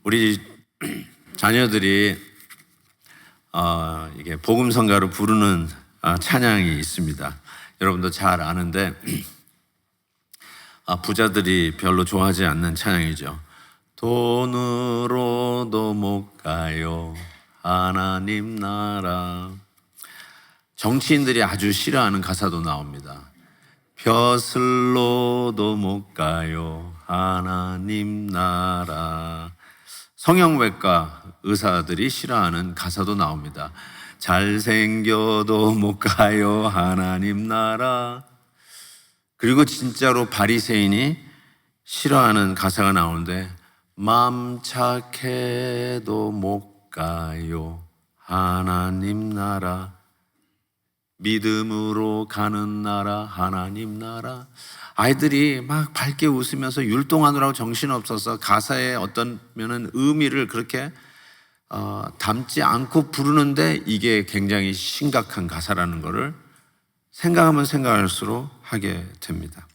우리 자녀들이 이게 복음성가로 부르는 찬양이 있습니다. 여러분도 잘 아는데 부자들이 별로 좋아하지 않는 찬양이죠. 돈으로도 못 가요 하나님 나라. 정치인들이 아주 싫어하는 가사도 나옵니다. 벼슬로도 못 가요 하나님 나라. 성형외과 의사들이 싫어하는 가사도 나옵니다. 잘생겨도 못 가요 하나님 나라. 그리고 진짜로 바리새인이 싫어하는 가사가 나오는데 맘 착해도 못 가요 하나님 나라. 믿음으로 가는 나라 하나님 나라. 아이들이 막 밝게 웃으면서 율동하느라고 정신없어서 가사의 어떤 면은 의미를 그렇게 담지 않고 부르는데 이게 굉장히 심각한 가사라는 것을 생각하면 생각할수록 하게 됩니다.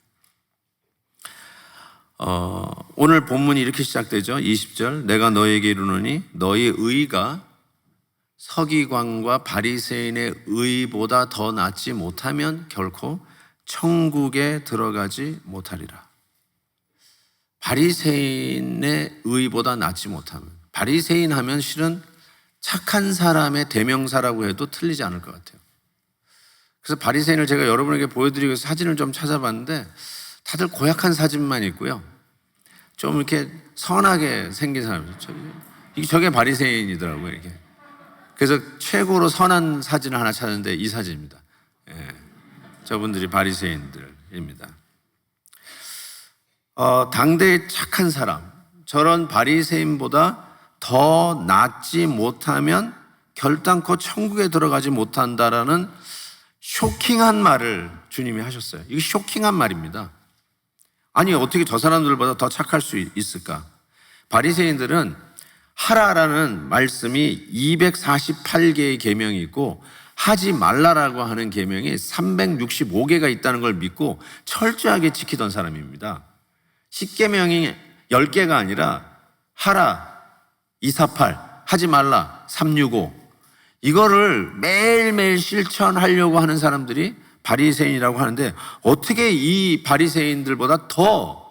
오늘 본문이 이렇게 시작되죠. 20절 내가 너에게 이르노니 너희 의가 서기관과 바리새인의 의보다 더 낫지 못하면 결코 천국에 들어가지 못하리라. 바리새인의 의보다 낫지 못하면, 바리새인 하면 실은 착한 사람의 대명사라고 해도 틀리지 않을 것 같아요. 그래서 바리새인을 제가 여러분에게 보여드리기 위해서 사진을 좀 찾아봤는데 다들 고약한 사진만 있고요, 좀 이렇게 선하게 생긴 사람이죠. 저게 바리새인이더라고요. 이게. 그래서 최고로 선한 사진을 하나 찾았는데 이 사진입니다. 예. 저분들이 바리새인들입니다. 당대의 착한 사람, 저런 바리새인보다 더 낫지 못하면 결단코 천국에 들어가지 못한다라는 쇼킹한 말을 주님이 하셨어요. 이게 쇼킹한 말입니다. 아니 어떻게 저 사람들보다 더 착할 수 있을까? 바리새인들은 하라라는 말씀이 248개의 계명이 있고 하지 말라라고 하는 계명이 365개가 있다는 걸 믿고 철저하게 지키던 사람입니다. 10계명이 10개가 아니라 하라 248, 하지 말라 365, 이거를 매일매일 실천하려고 하는 사람들이 바리새인이라고 하는데 어떻게 이 바리새인들보다 더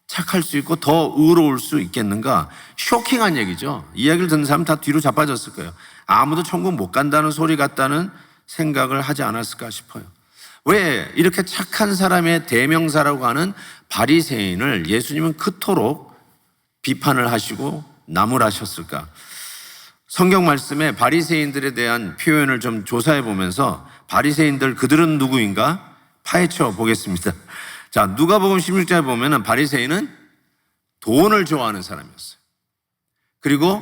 착할 수 있고 더 의로울 수 있겠는가? 쇼킹한 얘기죠. 이야기를 듣는 사람 다 뒤로 자빠졌을 거예요. 아무도 천국 못 간다는 소리 같다는 생각을 하지 않았을까 싶어요. 왜 이렇게 착한 사람의 대명사라고 하는 바리새인을 예수님은 그토록 비판을 하시고 나무라셨을까? 성경 말씀에 바리새인들에 대한 표현을 좀 조사해 보면서 바리새인들 그들은 누구인가 파헤쳐 보겠습니다. 자, 누가복음 16장에 보면은 바리새인은 돈을 좋아하는 사람이었어요. 그리고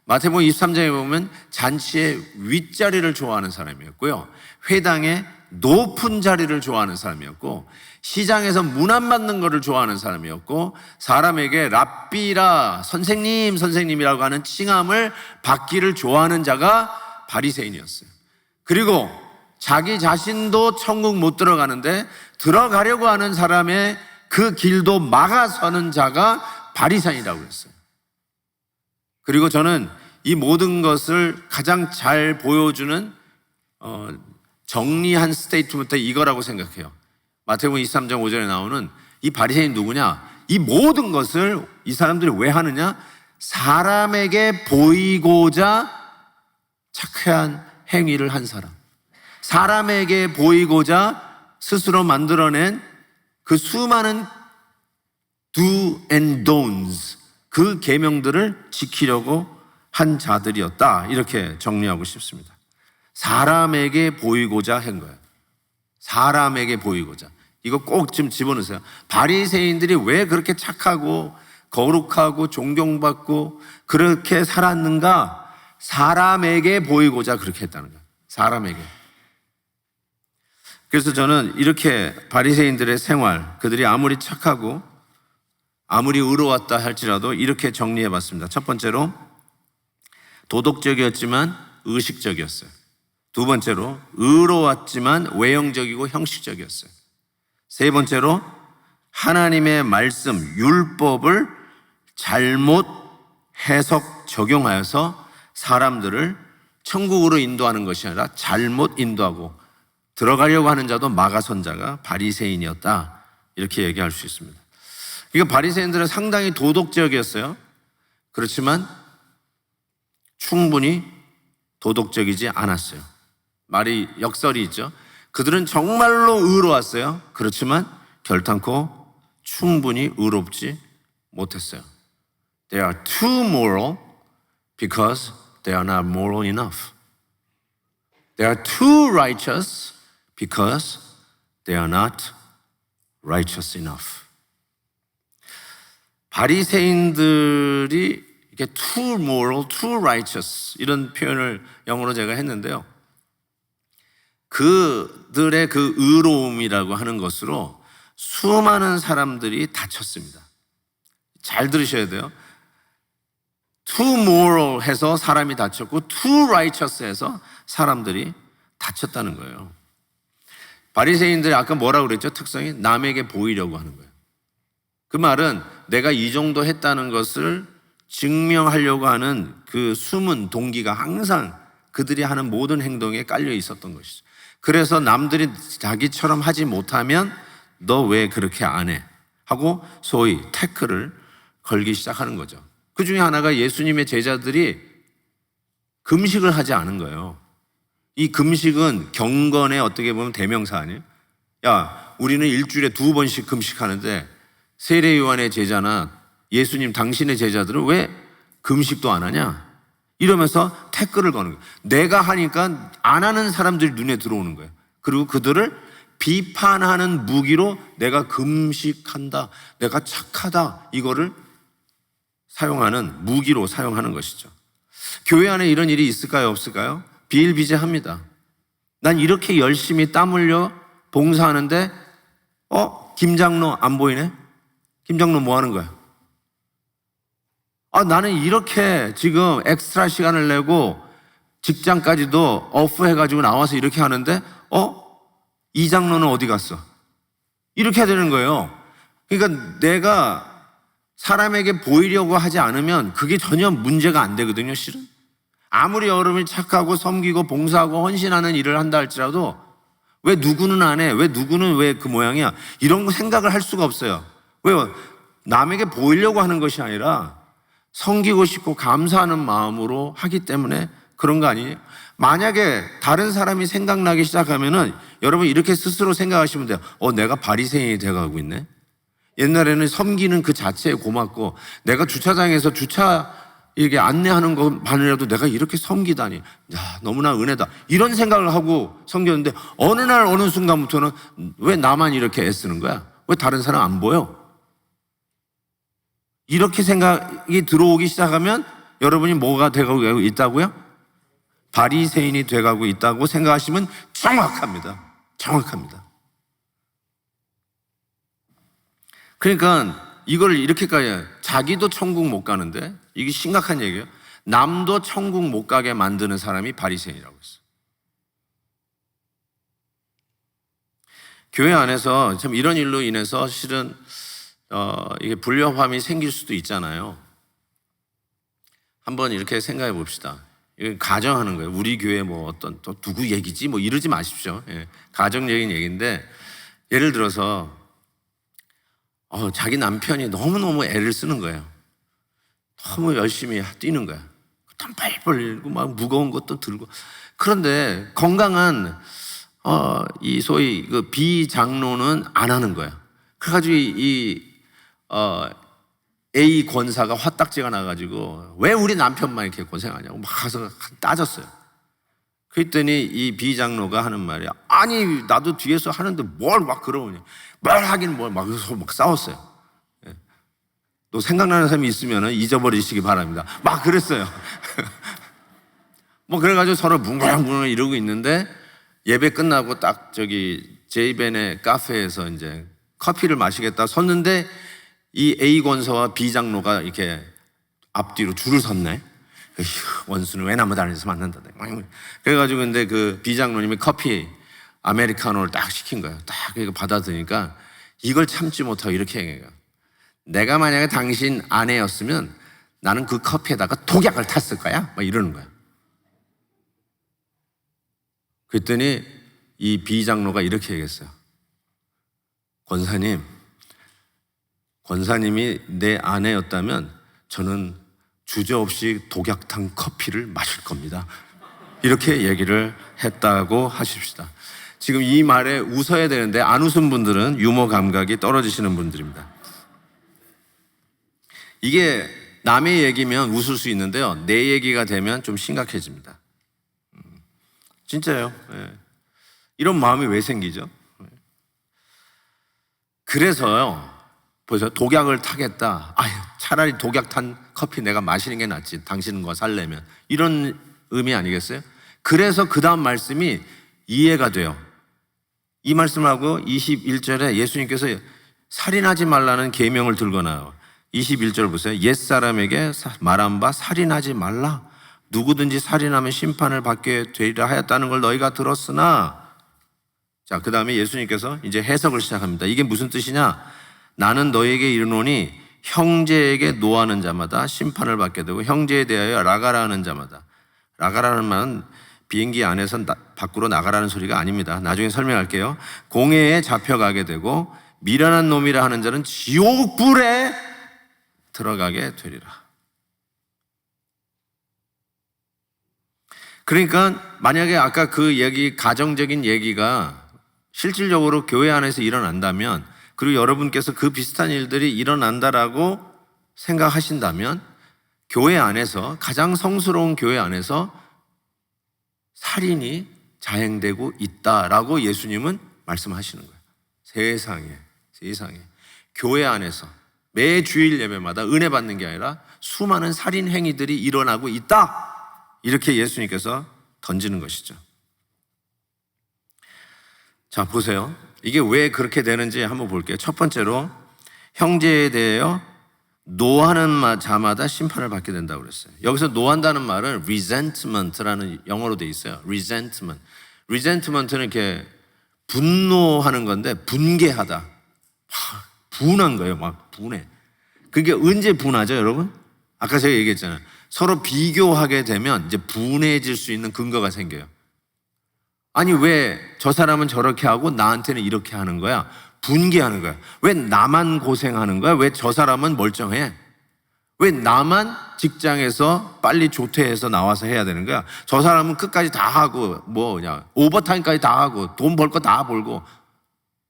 마태복음 23장에 보면 잔치의 윗자리를 좋아하는 사람이었고요, 회당의 높은 자리를 좋아하는 사람이었고, 시장에서 문 안 받는 것을 좋아하는 사람이었고, 사람에게 랍비라 선생님이라고 하는 칭함을 받기를 좋아하는 자가 바리새인이었어요. 그리고 자기 자신도 천국 못 들어가는데 들어가려고 하는 사람의 그 길도 막아서는 자가 바리새인이라고 했어요. 그리고 저는 이 모든 것을 가장 잘 보여주는 정리한 스테이트먼트 이거라고 생각해요. 마태복음 23장 5절에 나오는 이 바리새인 누구냐? 이 모든 것을 이 사람들이 왜 하느냐? 사람에게 보이고자 착한 행위를 한 사람, 사람에게 보이고자 스스로 만들어낸 그 수많은 do and don'ts, 그 계명들을 지키려고 한 자들이었다, 이렇게 정리하고 싶습니다. 사람에게 보이고자 한 거예요. 사람에게 보이고자. 이거 꼭 좀 집어넣으세요. 바리새인들이 왜 그렇게 착하고 거룩하고 존경받고 그렇게 살았는가? 사람에게 보이고자 그렇게 했다는 거예요. 사람에게. 그래서 저는 이렇게 바리새인들의 생활, 그들이 아무리 착하고 아무리 의로웠다 할지라도 이렇게 정리해 봤습니다. 첫 번째로 도덕적이었지만 의식적이었어요. 두 번째로 의로웠지만 외형적이고 형식적이었어요. 세 번째로 하나님의 말씀, 율법을 잘못 해석, 적용하여서 사람들을 천국으로 인도하는 것이 아니라 잘못 인도하고 들어가려고 하는 자도 마가선자가 바리새인이었다, 이렇게 얘기할 수 있습니다. 그러니까 바리새인들은 상당히 도덕적이었어요. 그렇지만 충분히 도덕적이지 않았어요. 말이 역설이 있죠. 그들은 정말로 의로웠어요. 그렇지만 결단코 충분히 의롭지 못했어요. They are too moral because they are not moral enough. They are too righteous because they are not righteous enough. 바리새인들이 이렇게 too moral, too righteous 이런 표현을 영어로 제가 했는데요. 그들의 그 의로움이라고 하는 것으로 수많은 사람들이 다쳤습니다. 잘 들으셔야 돼요. too moral 해서 사람이 다쳤고 too righteous 해서 사람들이 다쳤다는 거예요. 바리새인들이 아까 뭐라고 그랬죠? 특성이 남에게 보이려고 하는 거예요. 그 말은 내가 이 정도 했다는 것을 증명하려고 하는 그 숨은 동기가 항상 그들이 하는 모든 행동에 깔려 있었던 것이죠. 그래서 남들이 자기처럼 하지 못하면 너 왜 그렇게 안 해? 하고 소위 태클을 걸기 시작하는 거죠. 그 중에 하나가 예수님의 제자들이 금식을 하지 않은 거예요. 이 금식은 경건의 어떻게 보면 대명사 아니에요? 야, 우리는 일주일에 2번씩 금식하는데 세례 요한의 제자나 예수님 당신의 제자들은 왜 금식도 안 하냐? 이러면서 태클을 거는 거예요. 내가 하니까 안 하는 사람들이 눈에 들어오는 거예요. 그리고 그들을 비판하는 무기로 내가 금식한다, 내가 착하다, 이거를 사용하는 무기로 사용하는 것이죠. 교회 안에 이런 일이 있을까요, 없을까요? 비일비재합니다. 난 이렇게 열심히 땀 흘려 봉사하는데 김 장로 안 보이네? 김 장로 뭐 하는 거야? 나는 이렇게 지금 엑스트라 시간을 내고 직장까지도 오프 해가지고 나와서 이렇게 하는데 이 장로는 어디 갔어? 이렇게 해야 되는 거예요. 그러니까 내가 사람에게 보이려고 하지 않으면 그게 전혀 문제가 안 되거든요, 실은. 아무리 여러분이 착하고 섬기고 봉사하고 헌신하는 일을 한다 할지라도 왜 누구는 안 해? 왜 누구는 왜 그 모양이야? 이런 거 생각을 할 수가 없어요. 왜요? 남에게 보이려고 하는 것이 아니라 섬기고 싶고 감사하는 마음으로 하기 때문에 그런 거 아니에요? 만약에 다른 사람이 생각나기 시작하면은 여러분 이렇게 스스로 생각하시면 돼요. 내가 바리새인이 돼가고 있네. 옛날에는 섬기는 그 자체에 고맙고 내가 주차장에서 주차 이렇게 안내하는 것만이라도 내가 이렇게 섬기다니, 야, 너무나 은혜다, 이런 생각을 하고 섬겼는데 어느 날 어느 순간부터는 왜 나만 이렇게 애쓰는 거야? 왜 다른 사람 안 보여? 이렇게 생각이 들어오기 시작하면 여러분이 뭐가 돼가고 있다고요? 바리새인이 돼가고 있다고 생각하시면 정확합니다. 정확합니다. 그러니까 이걸 이렇게까지 자기도 천국 못 가는데, 이게 심각한 얘기예요. 남도 천국 못 가게 만드는 사람이 바리새인이라고 했어요. 교회 안에서 참 이런 일로 인해서 실은 이게 불협화음이 생길 수도 있잖아요. 한번 이렇게 생각해 봅시다. 이거 가정하는 거예요. 우리 교회 뭐 어떤 또 누구 얘기지 뭐 이러지 마십시오. 예, 가정적인 얘기인데, 예를 들어서 자기 남편이 너무너무 애를 쓰는 거예요. 너무 열심히 뛰는 거야. 땀 뻘뻘 흘리고 막 무거운 것도 들고. 그런데 건강한 이 소위 그 비장로는 안 하는 거야. 그래가지고 A 권사가 화딱지가 나가지고 왜 우리 남편만 이렇게 고생하냐고 막 가서 따졌어요. 그랬더니 이 비장로가 하는 말이야. 아니, 나도 뒤에서 하는데 뭘 막 그러냐. 뭘 하긴 뭘 막 싸웠어요. 또 생각나는 사람이 있으면 잊어버리시기 바랍니다. 막 그랬어요. 뭐 그래가지고 서로 뭉글뭉글 이러고 있는데, 예배 끝나고 딱 저기 제이벤의 카페에서 이제 커피를 마시겠다 섰는데 이 A 권사와 B 장로가 이렇게 앞뒤로 줄을 섰네. 원수는 왜 나무 다리에서 만난다. 그래가지고 근데 그 B 장로님이 커피 아메리카노를 딱 시킨 거예요. 딱 이거 받아드니까 이걸 참지 못하고 이렇게 얘기해요. 내가 만약에 당신 아내였으면 나는 그 커피에다가 독약을 탔을 거야. 막 이러는 거야. 그랬더니 이 비장로가 이렇게 얘기했어요. 권사님이 내 아내였다면 저는 주저없이 독약탄 커피를 마실 겁니다. 이렇게 얘기를 했다고 하십시다. 지금 이 말에 웃어야 되는데 안 웃은 분들은 유머 감각이 떨어지시는 분들입니다. 이게 남의 얘기면 웃을 수 있는데요, 내 얘기가 되면 좀 심각해집니다. 진짜요. 이런 마음이 왜 생기죠? 그래서요, 보세요. 독약을 타겠다. 아유, 차라리 독약 탄 커피 내가 마시는 게 낫지. 당신과 살려면. 이런 의미 아니겠어요? 그래서 그 다음 말씀이 이해가 돼요. 이 말씀하고 21절에 예수님께서 살인하지 말라는 계명을 들거나요. 21절 보세요. 옛사람에게 말한 바 살인하지 말라. 누구든지 살인하면 심판을 받게 되리라 하였다는 걸 너희가 들었으나, 자, 그 다음에 예수님께서 이제 해석을 시작합니다. 이게 무슨 뜻이냐? 나는 너에게 이르노니 형제에게 노하는 자마다 심판을 받게 되고 형제에 대하여 라가라 하는 자마다, 라가라는 말은 비행기 안에서 밖으로 나가라는 소리가 아닙니다. 나중에 설명할게요. 공회에 잡혀가게 되고 미련한 놈이라 하는 자는 지옥불에 들어가게 되리라. 그러니까 만약에 아까 그 얘기, 가정적인 얘기가 실질적으로 교회 안에서 일어난다면, 그리고 여러분께서 그 비슷한 일들이 일어난다라고 생각하신다면, 교회 안에서, 가장 성스러운 교회 안에서 살인이 자행되고 있다라고 예수님은 말씀하시는 거예요. 세상에 교회 안에서 매 주일 예배마다 은혜 받는 게 아니라 수많은 살인 행위들이 일어나고 있다, 이렇게 예수님께서 던지는 것이죠. 자, 보세요. 이게 왜 그렇게 되는지 한번 볼게요. 첫 번째로, 형제에 대하여 노하는 자마다 심판을 받게 된다고 그랬어요. 여기서 노한다는 말은 resentment라는 영어로 돼 있어요. resentment는 이렇게 분노하는 건데, 분개하다. 분한 거예요. 막 분해. 그게 언제 분하죠, 여러분? 아까 제가 얘기했잖아요. 서로 비교하게 되면 이제 분해질 수 있는 근거가 생겨요. 아니, 왜 저 사람은 저렇게 하고 나한테는 이렇게 하는 거야? 분개하는 거야. 왜 나만 고생하는 거야? 왜 저 사람은 멀쩡해? 왜 나만 직장에서 빨리 조퇴해서 나와서 해야 되는 거야? 저 사람은 끝까지 다 하고, 오버타임까지 다 하고, 돈 벌 거 다 벌고,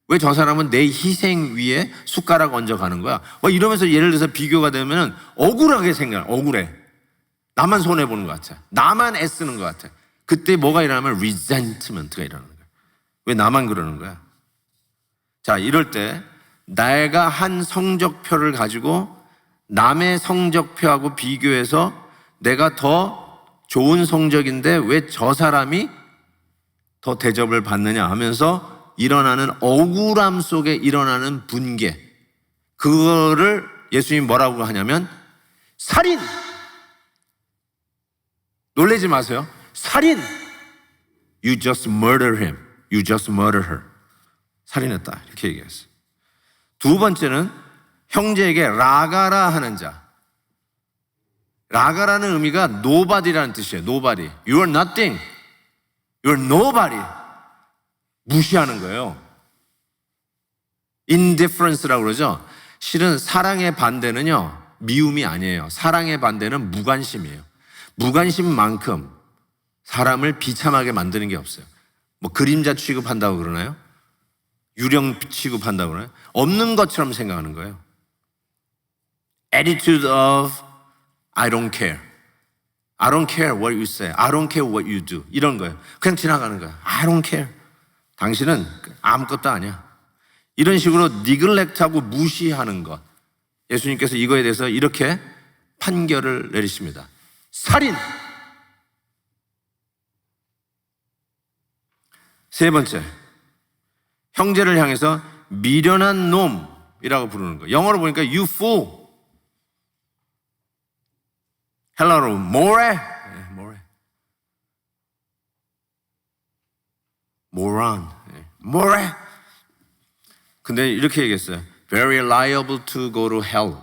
왜 저 사람은 내 희생 위에 숟가락 얹어가는 거야? 이러면서 예를 들어서 비교가 되면 억울하게 생겨요. 억울해. 나만 손해보는 것 같아. 나만 애쓰는 것 같아. 그때 뭐가 일어나면 resentment가 일어나는 거야. 왜 나만 그러는 거야? 자, 이럴 때 내가 한 성적표를 가지고 남의 성적표하고 비교해서 내가 더 좋은 성적인데 왜 저 사람이 더 대접을 받느냐 하면서 일어나는 억울함 속에 일어나는 분개, 그거를 예수님이 뭐라고 하냐면 살인! 놀라지 마세요. 살인! You just murder him. You just murder her. 살인했다, 이렇게 얘기했어요. 두 번째는 형제에게 라가라 하는 자. 라가라는 의미가 nobody라는 뜻이에요. nobody. You are nothing. You are nobody. 무시하는 거예요. indifference라고 그러죠. 실은 사랑의 반대는요, 미움이 아니에요. 사랑의 반대는 무관심이에요. 무관심만큼 사람을 비참하게 만드는 게 없어요. 그림자 취급한다고 그러나요? 유령 취급한다고 그러나요? 없는 것처럼 생각하는 거예요. Attitude of I don't care. I don't care what you say. I don't care what you do. 이런 거예요. 그냥 지나가는 거예요. I don't care. 당신은 아무것도 아니야. 이런 식으로 neglect하고 무시하는 것. 예수님께서 이거에 대해서 이렇게 판결을 내리십니다. 살인! 세 번째, 형제를 향해서 미련한 놈이라고 부르는 거예요. 영어로 보니까 you fool. 헬라어로 moron. moron. 근데 이렇게 얘기했어요. Very liable to go to hell.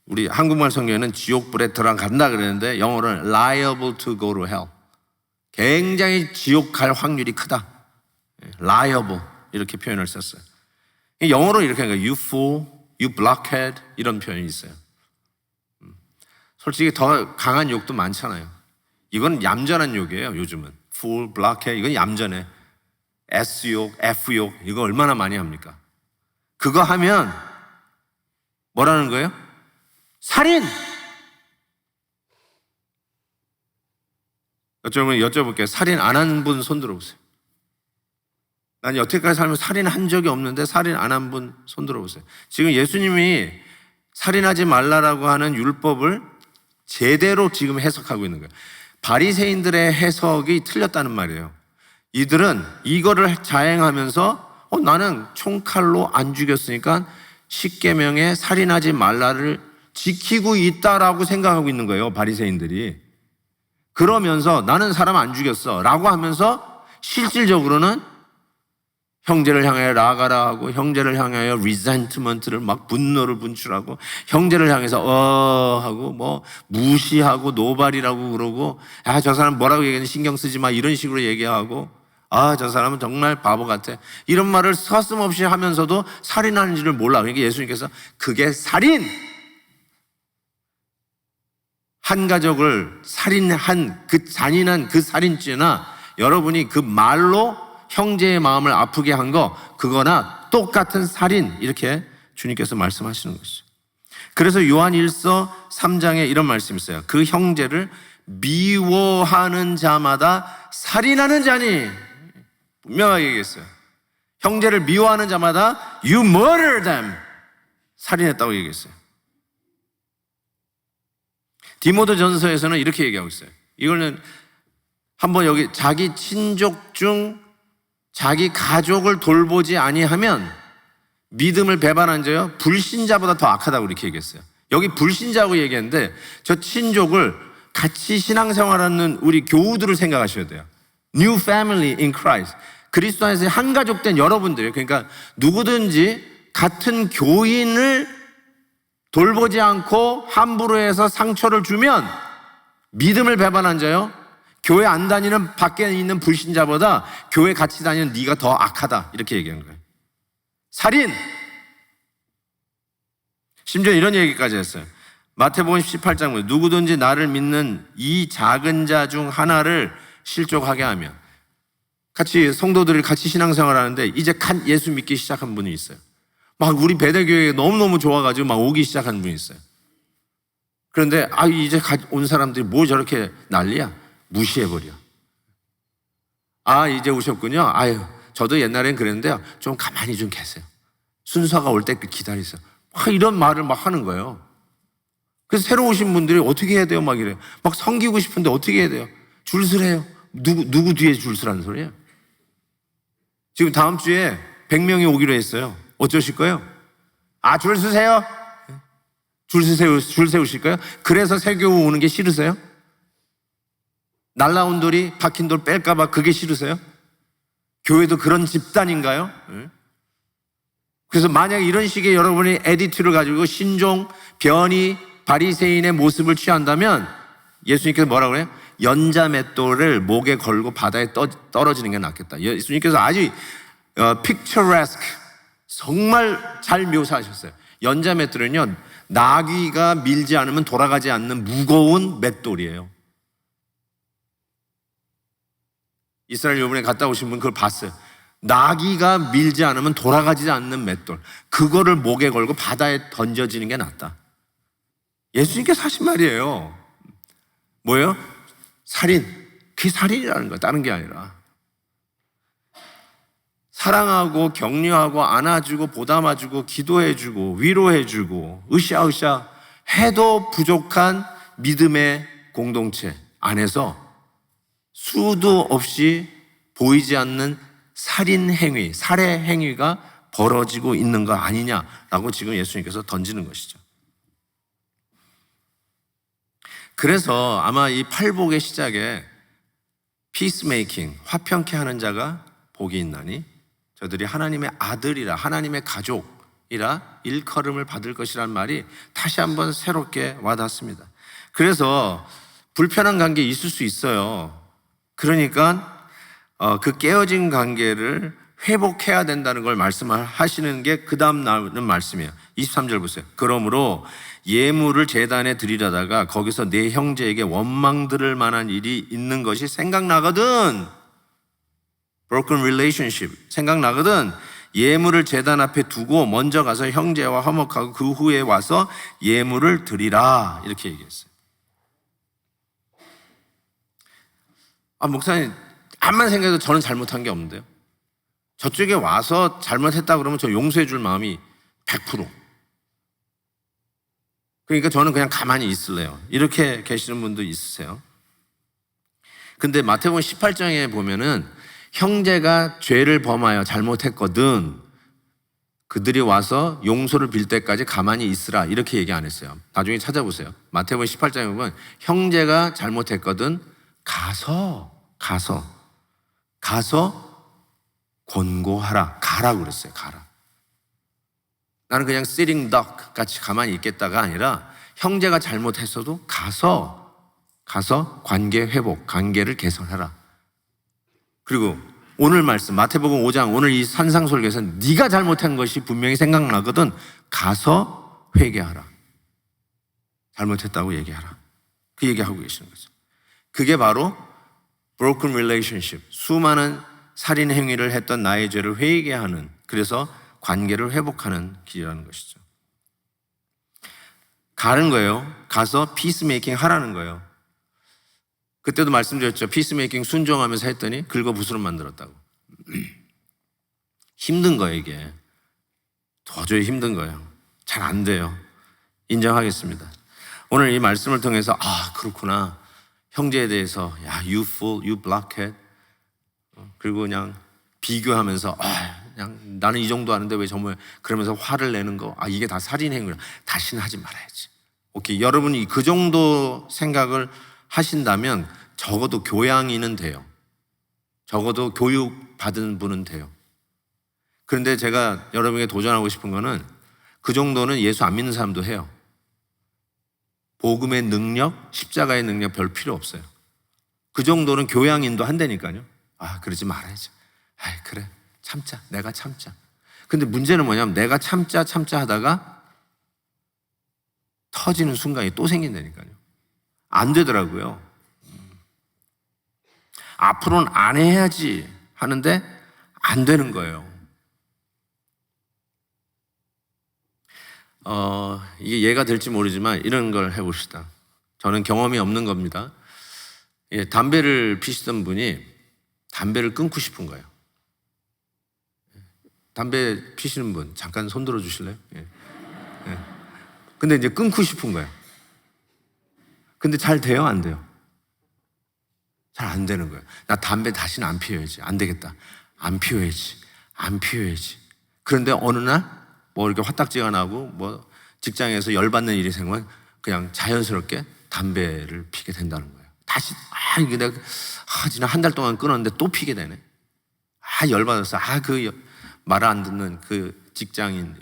우리 한국말 성경에는 지옥불에 들어간다 그랬는데 영어로는 liable to go to hell. 굉장히 지옥 갈 확률이 크다. liable 이렇게 표현을 썼어요. 영어로 이렇게 하는 거예요. You fool, you blockhead 이런 표현이 있어요. 솔직히 더 강한 욕도 많잖아요. 이건 얌전한 욕이에요. 요즘은 fool, blockhead 이건 얌전해. S욕, F욕 이거 얼마나 많이 합니까? 그거 하면 뭐라는 거예요? 살인! 여쭤볼게요. 살인 안 한 분 손 들어보세요. 난 여태까지 살면서 살인한 적이 없는데 살인 안 한 분 손 들어보세요. 지금 예수님이 살인하지 말라라고 하는 율법을 제대로 지금 해석하고 있는 거예요. 바리새인들의 해석이 틀렸다는 말이에요. 이들은 이거를 자행하면서 나는 총칼로 안 죽였으니까 십계명에 살인하지 말라를 지키고 있다라고 생각하고 있는 거예요. 바리새인들이. 그러면서 나는 사람 안 죽였어 라고 하면서 실질적으로는 형제를 향하여 라가라 하고 형제를 향하여 리센트먼트를 막 분노를 분출하고 형제를 향해서 하고 뭐 무시하고 노발이라고 그러고 저 사람 뭐라고 얘기했는지 신경 쓰지 마 이런 식으로 얘기하고 저 사람은 정말 바보 같아 이런 말을 서슴없이 하면서도 살인하는지를 몰라. 그러니까 예수님께서 그게 살인! 한 가족을 살인한 그 잔인한 그 살인죄나 여러분이 그 말로 형제의 마음을 아프게 한 거 그거나 똑같은 살인 이렇게 주님께서 말씀하시는 것이죠. 그래서 요한 1서 3장에 이런 말씀이 있어요. 그 형제를 미워하는 자마다 살인하는 자니 분명하게 얘기했어요. 형제를 미워하는 자마다 you murder them 살인했다고 얘기했어요. 디모데 전서에서는 이렇게 얘기하고 있어요. 이거는 한번 여기 자기 친족 중 자기 가족을 돌보지 아니하면 믿음을 배반한 자요 불신자보다 더 악하다고 이렇게 얘기했어요. 여기 불신자고 얘기했는데 저 친족을 같이 신앙생활하는 우리 교우들을 생각하셔야 돼요. New family in Christ. 그리스도 안에서 한 가족 된 여러분들이에요. 그러니까 누구든지 같은 교인을 돌보지 않고 함부로 해서 상처를 주면 믿음을 배반한 자요 교회 안 다니는 밖에 있는 불신자보다 교회 같이 다니는 네가 더 악하다 이렇게 얘기하는 거예요. 살인! 심지어 이런 얘기까지 했어요. 마태복음 18장 보면 누구든지 나를 믿는 이 작은 자 중 하나를 실족하게 하면 같이 성도들이 같이 신앙생활 하는데 이제 간 예수 믿기 시작한 분이 있어요. 막 우리 베델교회에 너무너무 좋아가지고 막 오기 시작한 분이 있어요. 그런데 이제 온 사람들이 뭐 저렇게 난리야? 무시해버려. 이제 오셨군요. 저도 옛날엔 그랬는데요. 좀 가만히 좀 계세요. 순서가 올 때 기다리세요. 이런 말을 막 하는 거예요. 그래서 새로 오신 분들이 어떻게 해야 돼요? 막 이래요. 막 섬기고 싶은데 어떻게 해야 돼요? 줄 서래요. 누구 뒤에 줄 서라는 소리예요? 지금 다음 주에 100명이 오기로 했어요. 어쩌실 거예요? 줄 서세요. 줄 세우실 거예요? 그래서 새교우 오는 게 싫으세요? 날라온 돌이 박힌 돌 뺄까봐 그게 싫으세요? 교회도 그런 집단인가요? 그래서 만약에 이런 식의 여러분이 에디튜를 가지고 신종, 변이, 바리새인의 모습을 취한다면 예수님께서 뭐라고 그래요? 연자맷돌을 목에 걸고 바다에 떨어지는 게 낫겠다. 예수님께서 아주 picturesque 정말 잘 묘사하셨어요. 연자맷돌은요 나귀가 밀지 않으면 돌아가지 않는 무거운 맷돌이에요. 이스라엘 요번에 갔다 오신 분 그걸 봤어요. 나귀가 밀지 않으면 돌아가지 않는 맷돌 그거를 목에 걸고 바다에 던져지는 게 낫다. 예수님께서 하신 말이에요. 뭐예요? 살인. 그게 살인이라는 거야. 다른 게 아니라 사랑하고 격려하고 안아주고 보담아주고 기도해주고 위로해주고 으쌰으쌰 해도 부족한 믿음의 공동체 안에서 수도 없이 보이지 않는 살인 행위, 살해 행위가 벌어지고 있는 거 아니냐라고 지금 예수님께서 던지는 것이죠. 그래서 아마 이 팔복의 시작에 피스메이킹, 화평케 하는 자가 복이 있나니 저들이 하나님의 아들이라 하나님의 가족 일컬음을 받을 것이라는 말이 다시 한번 새롭게 와닿습니다. 그래서 불편한 관계 있을 수 있어요. 그러니까 그 깨어진 관계를 회복해야 된다는 걸 말씀하시는 게 그 다음 나오는 말씀이에요. 23절 보세요. 그러므로 예물을 제단에 드리려다가 거기서 내 형제에게 원망 들을 만한 일이 있는 것이 생각나거든. broken relationship 생각나거든. 예물을 제단 앞에 두고 먼저 가서 형제와 화목하고 그 후에 와서 예물을 드리라. 이렇게 얘기했어요. 목사님, 암만 생각해도 저는 잘못한 게 없는데요. 저쪽에 와서 잘못했다 그러면 저 용서해 줄 마음이 100%. 그러니까 저는 그냥 가만히 있을래요. 이렇게 계시는 분도 있으세요. 근데 마태복음 18장에 보면은 형제가 죄를 범하여 잘못했거든 그들이 와서 용서를 빌 때까지 가만히 있으라 이렇게 얘기 안 했어요. 나중에 찾아보세요. 마태복음 18장에 보면 형제가 잘못했거든 가서 권고하라. 가라고 그랬어요. 가라. 나는 그냥 sitting duck 같이 가만히 있겠다가 아니라 형제가 잘못했어도 가서 관계 회복, 관계를 개선하라. 그리고 오늘 말씀 마태복음 5장 오늘 이 산상설교에서 네가 잘못한 것이 분명히 생각나거든 가서 회개하라. 잘못했다고 얘기하라. 그 얘기하고 계시는 거죠. 그게 바로 broken relationship, 수많은 살인 행위를 했던 나의 죄를 회개하는, 그래서 관계를 회복하는 길이라는 것이죠. 가는 거예요. 가서 피스메이킹 하라는 거예요. 그때도 말씀드렸죠. 피스메이킹 순종하면서 했더니 긁어부스럼 만들었다고. 힘든 거예요, 이게. 도저히 힘든 거예요. 잘 안 돼요. 인정하겠습니다. 오늘 이 말씀을 통해서 그렇구나. 형제에 대해서 you fool, you blockhead. 그리고 그냥 비교하면서 그냥 나는 이 정도 하는데 왜 정말 그러면서 화를 내는 거 이게 다 살인 행위라. 다시는 하지 말아야지. 오케이. 여러분이 그 정도 생각을 하신다면 적어도 교양인은 돼요. 적어도 교육받은 분은 돼요. 그런데 제가 여러분에게 도전하고 싶은 거는 그 정도는 예수 안 믿는 사람도 해요. 복음의 능력, 십자가의 능력 별 필요 없어요. 그 정도는 교양인도 한다니까요. 그러지 말아야지. 그래. 참자. 내가 참자. 근데 문제는 뭐냐면 내가 참자 하다가 터지는 순간이 또 생긴다니까요. 안 되더라고요. 앞으로는 안 해야지 하는데 안 되는 거예요. 이게 예가 될지 모르지만 이런 걸 해봅시다. 저는 경험이 없는 겁니다. 담배를 피시던 분이 담배를 끊고 싶은 거예요. 담배 피시는 분 잠깐 손 들어 주실래요? 근데 이제 끊고 싶은 거예요. 근데 잘 돼요? 안 돼요? 잘 안 되는 거예요. 나 담배 다시는 안 피워야지. 안 되겠다. 안 피워야지. 그런데 어느 날 뭐 이렇게 화딱지가 나고 뭐 직장에서 열받는 일이 생기면 그냥 자연스럽게 담배를 피게 된다는 거예요. 다시 이게 내가 지난 한 달 동안 끊었는데 또 피게 되네. 열받았어. 그 말 안 듣는 그 직장인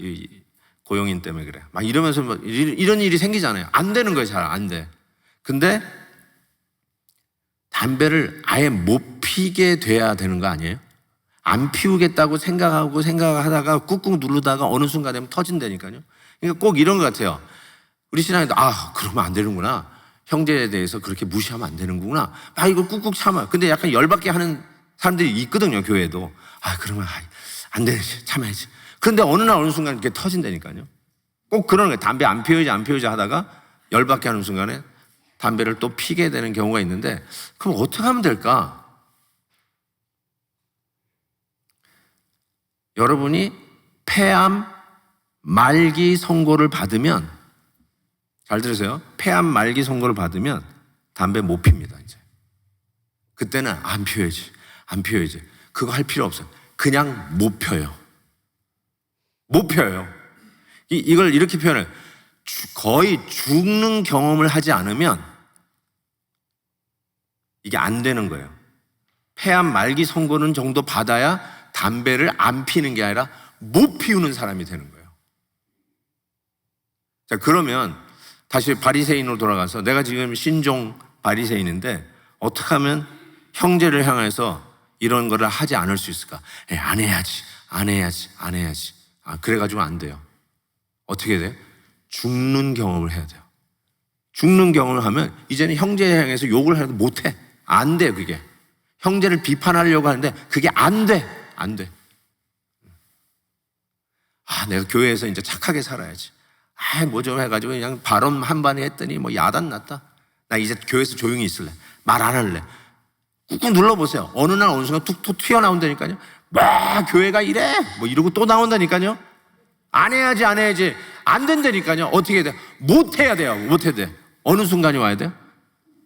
고용인 때문에 그래. 막 이러면서 뭐 이런 일이 생기잖아요. 안 되는 거예요. 잘 안 돼. 근데 담배를 아예 못 피게 돼야 되는 거 아니에요? 안 피우겠다고 생각하다가 꾹꾹 누르다가 어느 순간 되면 터진다니까요. 그러니까 꼭 이런 것 같아요. 우리 신앙에도 그러면 안 되는구나. 형제에 대해서 그렇게 무시하면 안 되는구나. 이걸 꾹꾹 참아요. 근데 약간 열받게 하는 사람들이 있거든요. 교회에도. 그러면 안 되지. 참아야지. 그런데 어느 날 어느 순간 이렇게 터진다니까요. 꼭 그런 거예요. 담배 안 피우지 하다가 열받게 하는 순간에 담배를 또 피게 되는 경우가 있는데 그럼 어떻게 하면 될까? 여러분이 폐암 말기 선고를 받으면, 잘 들으세요. 폐암 말기 선고를 받으면 담배 못 핍니다. 이제 그때는 안 피워야지. 그거 할 필요 없어요. 그냥 못 펴요. 이걸 이렇게 표현해요. 거의 죽는 경험을 하지 않으면 이게 안 되는 거예요. 폐암 말기 선고는 정도 받아야 담배를 안 피는 게 아니라 못 피우는 사람이 되는 거예요. 자, 그러면 다시 바리새인으로 돌아가서 내가 지금 신종 바리새인인데 어떻게 하면 형제를 향해서 이런 거를 하지 않을 수 있을까? 안 해야지. 그래가지고 안 돼요. 어떻게 돼요? 죽는 경험을 해야 돼요. 죽는 경험을 하면 이제는 형제에 향해서 욕을 해도 못해. 안 돼, 그게. 형제를 비판하려고 하는데 그게 안 돼. 내가 교회에서 이제 착하게 살아야지. 뭐 좀 해가지고 그냥 발언 한 번에 했더니 뭐 야단 났다. 나 이제 교회에서 조용히 있을래. 말 안 할래. 꾹꾹 눌러보세요. 어느 날 어느 순간 툭툭 튀어나온다니까요. 막 교회가 이래. 뭐 이러고 또 나온다니까요. 안 해야지. 안 된다니까요. 어떻게 해야 돼? 못 해야 돼요. 어느 순간이 와야 돼요?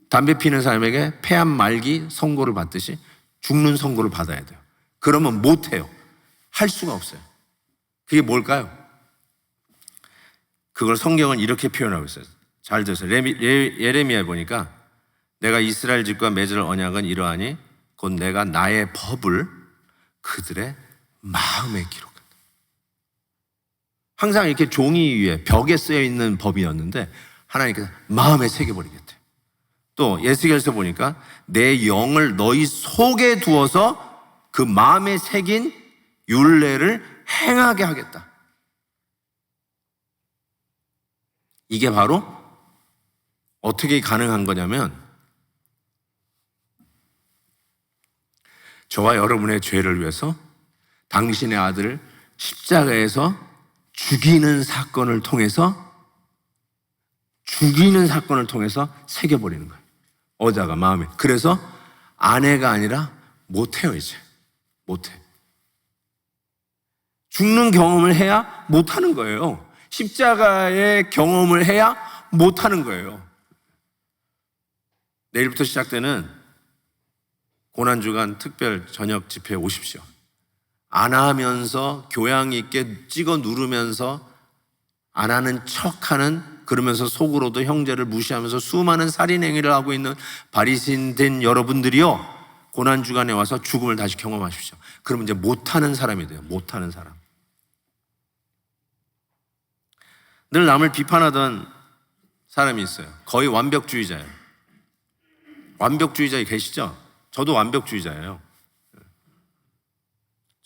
담배 피는 사람에게 폐암 말기 선고를 받듯이 죽는 선고를 받아야 돼요. 그러면 못 해요. 할 수가 없어요. 그게 뭘까요? 그걸 성경은 이렇게 표현하고 있어요. 잘 들으세요. 예레미야에 보니까 내가 이스라엘 집과 맺을 언약은 이러하니 곧 내가 나의 법을 그들의 마음에 기록한다. 항상 이렇게 종이 위에 벽에 쓰여 있는 법이었는데 하나님께서 마음에 새겨버리겠대요. 또 예수께서 보니까 내 영을 너희 속에 두어서 그 마음에 새긴 율례를 행하게 하겠다. 이게 바로 어떻게 가능한 거냐면 저와 여러분의 죄를 위해서 당신의 아들을 십자가에서 죽이는 사건을 통해서 새겨버리는 거예요. 어디다가 마음에. 그래서 아내가 아니라 못해요, 이제. 못해. 죽는 경험을 해야 못하는 거예요. 십자가의 경험을 해야 못하는 거예요. 내일부터 시작되는 고난주간 특별 저녁 집회에 오십시오. 안 하면서 교양 있게 찍어 누르면서 안 하는 척하는, 그러면서 속으로도 형제를 무시하면서 수많은 살인 행위를 하고 있는 바리새인 된 여러분들이요, 고난주간에 와서 죽음을 다시 경험하십시오. 그러면 이제 못하는 사람이 돼요. 못하는 사람. 늘 남을 비판하던 사람이 있어요. 거의 완벽주의자예요. 완벽주의자 계시죠? 저도 완벽주의자예요.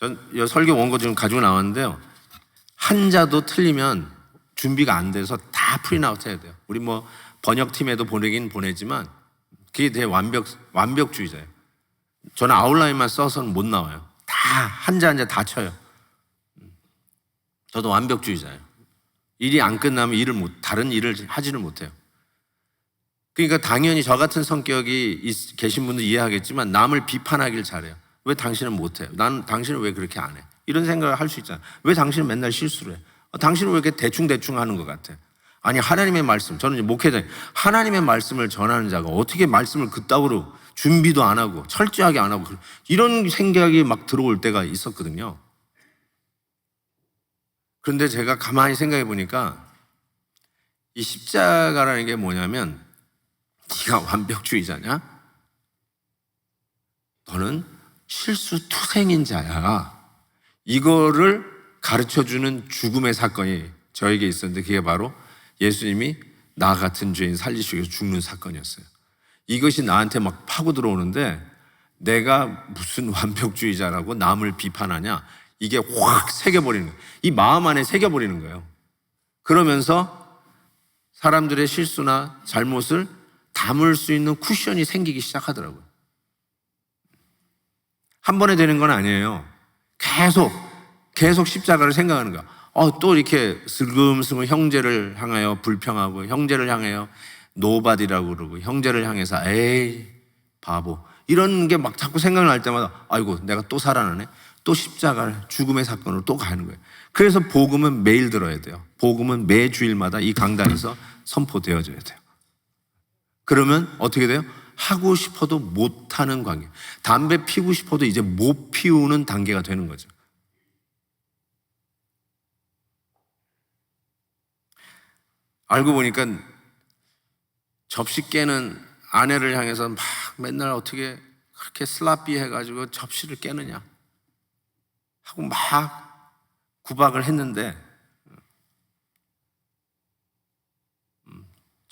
전 설교 원고 지금 가지고 나왔는데요. 한자도 틀리면 준비가 안 돼서 다 프린아웃 해야 돼요. 우리 뭐 번역팀에도 보내긴 보내지만 그게 되게 완벽주의자예요. 저는 아웃라인만 써서는 못 나와요. 다 한자 다 쳐요. 저도 완벽주의자예요. 일이 안 끝나면 다른 일을 하지를 못해요. 그러니까 당연히 저 같은 성격이 계신 분들 이해하겠지만 남을 비판하길 잘해요. 왜 당신은 못해요? 당신은 왜 그렇게 안 해? 이런 생각을 할 수 있잖아요. 왜 당신은 맨날 실수를 해? 당신은 왜 이렇게 대충 하는 것 같아? 아니, 하나님의 말씀, 저는 이제 목회자예요. 하나님의 말씀을 전하는 자가 어떻게 말씀을 그따위로 준비도 안 하고 철저하게 안 하고 이런 생각이 막 들어올 때가 있었거든요. 그런데 제가 가만히 생각해 보니까 이 십자가라는 게 뭐냐면, 네가 완벽주의자냐? 너는 실수투생인 자야. 이거를 가르쳐주는 죽음의 사건이 저에게 있었는데 그게 바로 예수님이 나 같은 죄인 살리시기 위해서 죽는 사건이었어요. 이것이 나한테 막 파고 들어오는데 내가 무슨 완벽주의자라고 남을 비판하냐? 이게 확 새겨버리는 거예요. 이 마음 안에 새겨버리는 거예요. 그러면서 사람들의 실수나 잘못을 담을 수 있는 쿠션이 생기기 시작하더라고요. 한 번에 되는 건 아니에요. 계속 십자가를 생각하는 거야. 또 이렇게 슬금슬금 형제를 향하여 불평하고, 형제를 향하여 노바디라고 그러고, 형제를 향해서 에이 바보, 이런 게 막 자꾸 생각날 때마다 아이고 내가 또 살아나네. 또 십자가를, 죽음의 사건으로 또 가는 거예요. 그래서 복음은 매일 들어야 돼요. 복음은 매 주일마다 이 강단에서 선포되어져야 돼요. 그러면 어떻게 돼요? 하고 싶어도 못하는 관계. 담배 피우고 싶어도 이제 못 피우는 단계가 되는 거죠. 알고 보니까 접시 깨는 아내를 향해서 막 맨날 어떻게 그렇게 슬라피 해가지고 접시를 깨느냐 하고 막 구박을 했는데,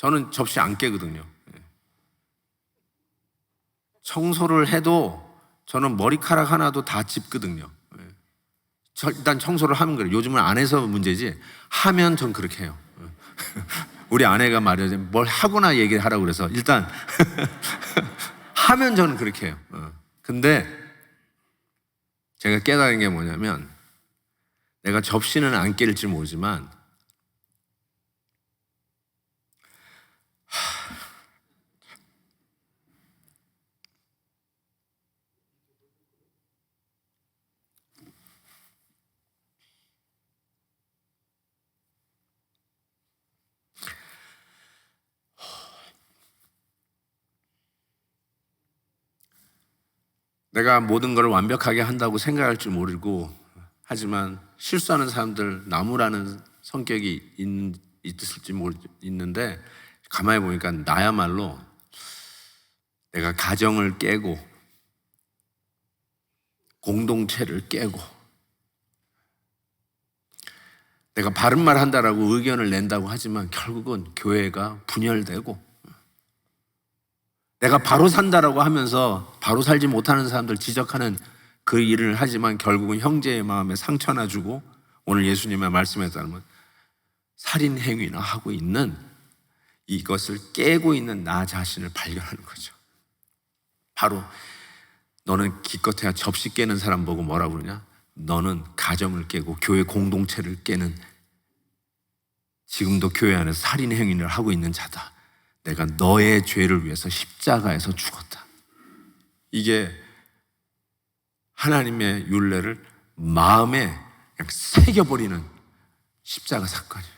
저는 접시 안 깨거든요. 청소를 해도 저는 머리카락 하나도 다 짚거든요. 일단 청소를 하면 그래요. 요즘은 안 해서 문제지 하면 전 그렇게 해요. 우리 아내가 말이야, 뭘 하거나 얘기하라고 그래서 일단 하면 저는 그렇게 해요. 근데 제가 깨달은 게 뭐냐면, 내가 접시는 안 깰지 모르지만 내가 모든 걸 완벽하게 한다고 생각할 줄 모르고, 하지만 실수하는 사람들, 나무라는 성격이 있을지 있는데, 가만히 보니까 나야말로 내가 가정을 깨고 공동체를 깨고 내가 바른 말 한다라고 의견을 낸다고 하지만 결국은 교회가 분열되고, 내가 바로 산다라고 하면서 바로 살지 못하는 사람들 지적하는 그 일을 하지만 결국은 형제의 마음에 상처나 주고, 오늘 예수님의 말씀에 따르면 살인 행위나 하고 있는, 이것을 깨고 있는 나 자신을 발견하는 거죠. 바로 너는 기껏해야 접시 깨는 사람 보고 뭐라 그러냐? 너는 가정을 깨고 교회 공동체를 깨는, 지금도 교회 안에서 살인 행위를 하고 있는 자다. 내가 너의 죄를 위해서 십자가에서 죽었다. 이게 하나님의 율례를 마음에 그냥 새겨버리는 십자가 사건이에요.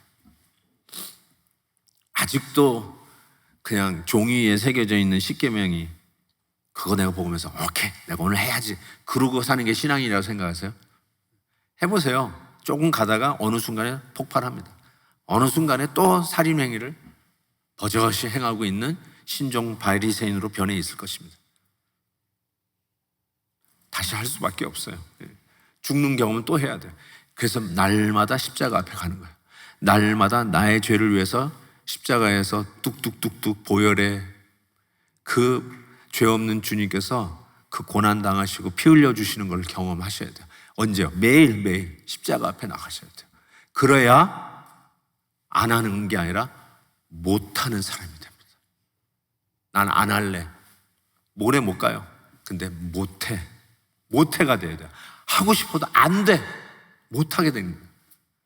아직도 그냥 종이 위에 새겨져 있는 십계명이, 그거 내가 보면서 오케이, 내가 오늘 해야지, 그러고 사는 게 신앙이라고 생각하세요? 해보세요. 조금 가다가 어느 순간에 폭발합니다. 어느 순간에 또 살인 행위를 버젓이 행하고 있는 신종 바리새인으로 변해 있을 것입니다. 다시 할 수밖에 없어요. 죽는 경험은 또 해야 돼요. 그래서 날마다 십자가 앞에 가는 거예요. 날마다 나의 죄를 위해서 십자가에서 뚝뚝뚝뚝 보혈에 그 죄 없는 주님께서 그 고난 당하시고 피 흘려 주시는 걸 경험하셔야 돼요. 언제요? 매일매일 십자가 앞에 나가셔야 돼요. 그래야 안 하는 게 아니라 못하는 사람이 됩니다. 난 안 할래. 모레 못 가요. 근데 못해. 못해가 돼야 돼요. 하고 싶어도 안 돼. 못하게 됩니다.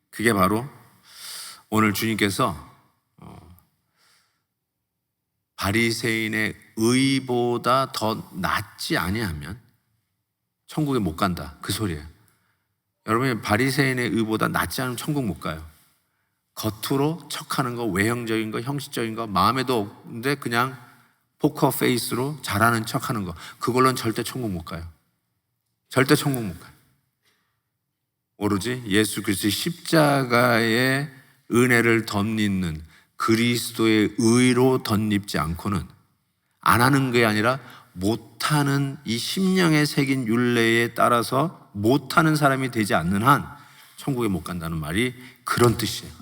그게 바로 오늘 주님께서 바리새인의 의보다 더 낫지 아니하면 천국에 못 간다, 그 소리예요. 여러분이 바리새인의 의보다 낫지 않으면 천국 못 가요. 겉으로 척하는 거, 외형적인 거, 형식적인 거, 마음에도 없는데 그냥 포커 페이스로 잘하는 척하는 거, 그걸로는 절대 천국 못 가요. 절대 천국 못 가요. 오로지 예수 그리스도의 십자가의 은혜를 덧입는 그리스도의 의로 덧입지 않고는, 안 하는 게 아니라 못하는, 이 심령에 새긴 율례에 따라서 못하는 사람이 되지 않는 한 천국에 못 간다는 말이 그런 뜻이에요.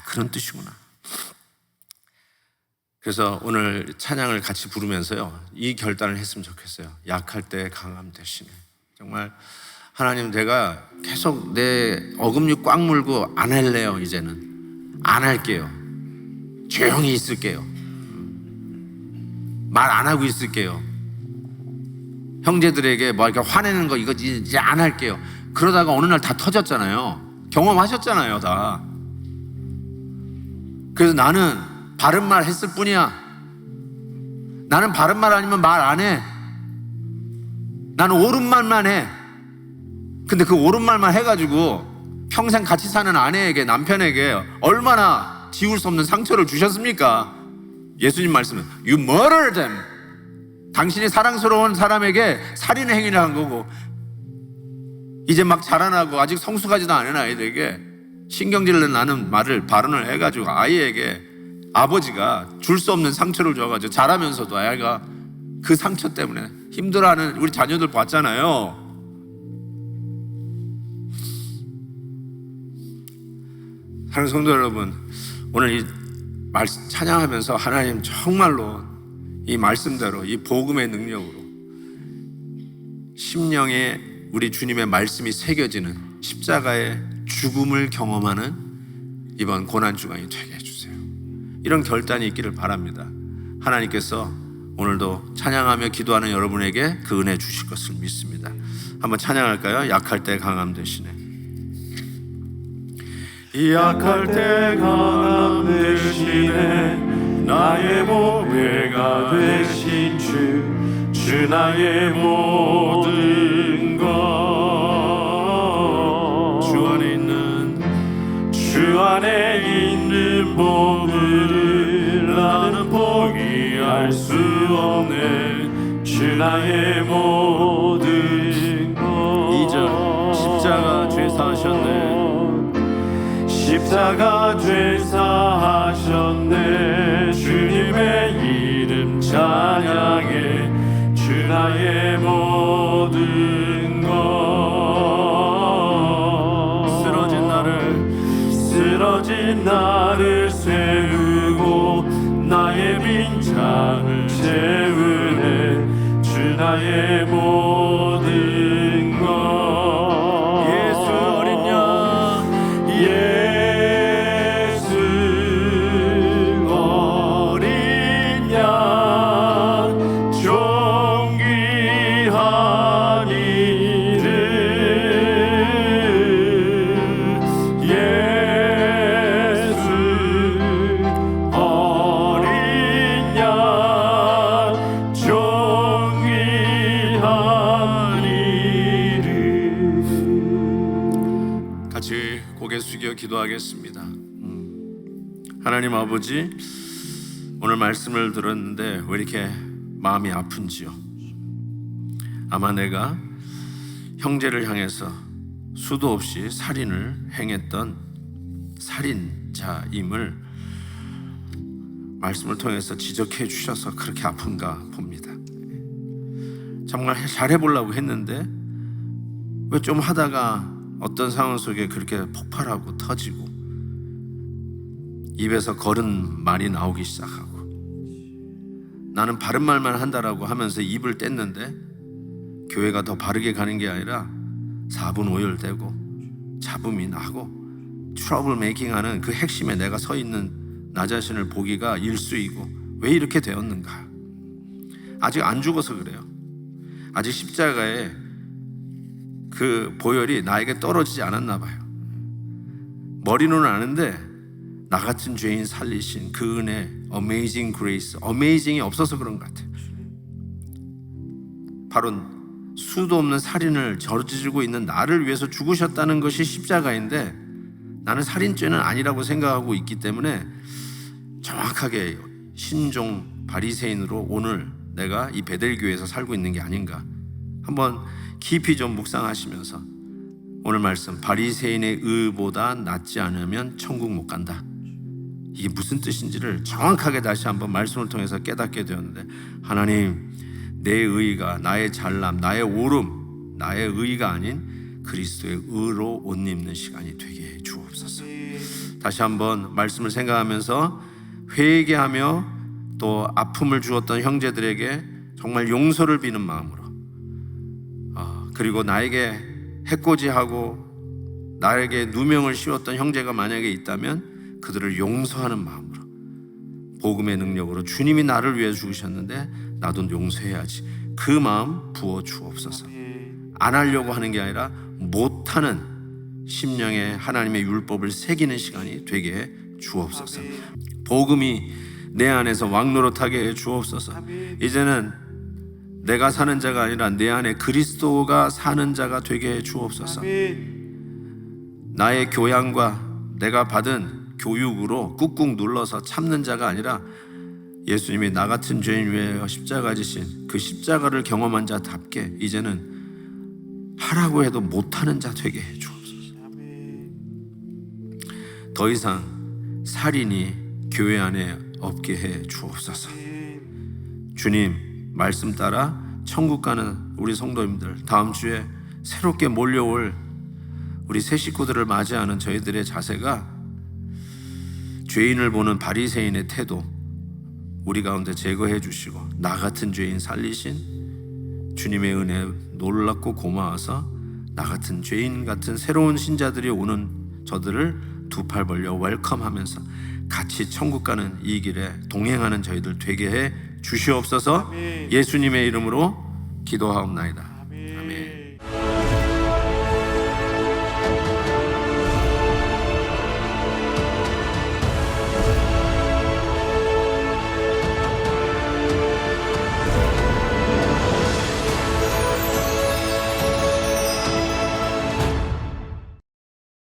그런 뜻이구나. 그래서 오늘 찬양을 같이 부르면서요, 이 결단을 했으면 좋겠어요. 약할 때 강함 되시네. 정말 하나님, 제가 계속 내 어금니 꽉 물고 안 할래요. 이제는 안 할게요. 조용히 있을게요. 말 안 하고 있을게요. 형제들에게 뭐 이렇게 화내는 거 이거 이제 안 할게요. 그러다가 어느 날 다 터졌잖아요. 경험하셨잖아요, 다. 그래서 나는 바른 말 했을 뿐이야. 나는 바른 말 아니면 말 안 해. 나는 옳은 말만 해. 근데 그 옳은 말만 해가지고 평생 같이 사는 아내에게, 남편에게 얼마나 지울 수 없는 상처를 주셨습니까? 예수님 말씀은 You murder them. 당신이 사랑스러운 사람에게 살인의 행위를 한 거고, 이제 막 자라나고 아직 성숙하지도 않은 아이들에게 신경질을 나는 말을, 발언을 해가지고 아이에게 아버지가 줄 수 없는 상처를 줘가지고 자라면서도 아이가 그 상처 때문에 힘들어하는 우리 자녀들 봤잖아요. 사랑하는 성도 여러분, 오늘 이 찬양하면서 하나님 정말로 이 말씀대로 이 복음의 능력으로 심령에 우리 주님의 말씀이 새겨지는 십자가의 죽음을 경험하는 이번 고난주간이 되게 해주세요. 이런 결단이 있기를 바랍니다. 하나님께서 오늘도 찬양하며 기도하는 여러분에게 그 은혜 주실 것을 믿습니다. 한번 찬양할까요? 약할 때 강함 되시네. 약할 때 강함 되시네. 나의 보배가 되신 주 나의 모든 것. 주 안에 있는 보물을 나는 포기할 수 없네. 주 나의 모든 것. 2절 십자가 죄사하셨네. 십자가 죄사하셨네. 주님의 이름 찬양해. 주 나의 모든 것. 쓰러진 나를 세우고 나의 빈장을 채우네. 주 나의 모든 것. 예수 어린 양 어린 양 존귀한 이름. 예수 어린 양 존귀한 이름. 같이 고개 숙여 기도하겠습니다. 하나님 아버지, 오늘 말씀을 들었는데 왜 이렇게 마음이 아픈지요? 아마 내가 형제를 향해서 수도 없이 살인을 행했던 살인자임을 말씀을 통해서 지적해 주셔서 그렇게 아픈가 봅니다. 정말 잘해보려고 했는데 왜 좀 하다가 어떤 상황 속에 그렇게 폭발하고 터지고 입에서 거른 말이 나오기 시작하고 나는 바른 말만 한다라고 하면서 입을 뗐는데 교회가 더 바르게 가는 게 아니라 4분 오열되고 잡음이 나고 트러블 메이킹하는 그 핵심에 내가 서 있는 나 자신을 보기가 일수이고 왜 이렇게 되었는가? 아직 안 죽어서 그래요. 아직 십자가에 그 보혈이 나에게 떨어지지 않았나 봐요. 머리로는 아는데 나 같은 죄인 살리신 그 은혜, 어메이징 그레이스, 어메이징이 없어서 그런 것 같아요. 바로 수도 없는 살인을 저지르고 있는 나를 위해서 죽으셨다는 것이 십자가인데 나는 살인죄는 아니라고 생각하고 있기 때문에 정확하게 신종 바리새인으로 오늘 내가 이 베델교회에서 살고 있는 게 아닌가. 한번 깊이 좀 묵상하시면서 오늘 말씀, 바리새인의 의보다 낫지 않으면 천국 못 간다. 이게 무슨 뜻인지를 정확하게 다시 한번 말씀을 통해서 깨닫게 되었는데, 하나님, 내 의가, 나의 잘남, 나의 옳음, 나의 의가 아닌 그리스도의 의로 옷 입는 시간이 되게 해 주옵소서. 다시 한번 말씀을 생각하면서 회개하며 또 아픔을 주었던 형제들에게 정말 용서를 비는 마음으로, 그리고 나에게 해코지하고 나에게 누명을 씌웠던 형제가 만약에 있다면 그들을 용서하는 마음으로, 복음의 능력으로 주님이 나를 위해 죽으셨는데 나도 용서해야지, 그 마음 부어 주옵소서. 안 하려고 하는 게 아니라 못하는 심령에 하나님의 율법을 새기는 시간이 되게 해 주옵소서. 복음이 내 안에서 왕노릇하게 해 주옵소서. 이제는 내가 사는 자가 아니라 내 안에 그리스도가 사는 자가 되게 해 주옵소서. 나의 교양과 내가 받은 교육으로 꾹꾹 눌러서 참는 자가 아니라 예수님이 나 같은 죄인 위에 십자가 지신 그 십자가를 경험한 자답게 이제는 하라고 해도 못하는 자 되게 해 주옵소서. 더 이상 살인이 교회 안에 없게 해 주옵소서. 주님, 말씀 따라 천국 가는 우리 성도님들, 다음 주에 새롭게 몰려올 우리 새 식구들을 맞이하는 저희들의 자세가 죄인을 보는 바리새인의 태도 우리 가운데 제거해 주시고 나 같은 죄인 살리신 주님의 은혜 놀랍고 고마워서 나 같은 죄인 같은 새로운 신자들이 오는 저들을 두 팔 벌려 웰컴하면서 같이 천국 가는 이 길에 동행하는 저희들 되게 해 주시옵소서. 예수님의 이름으로 기도하옵나이다.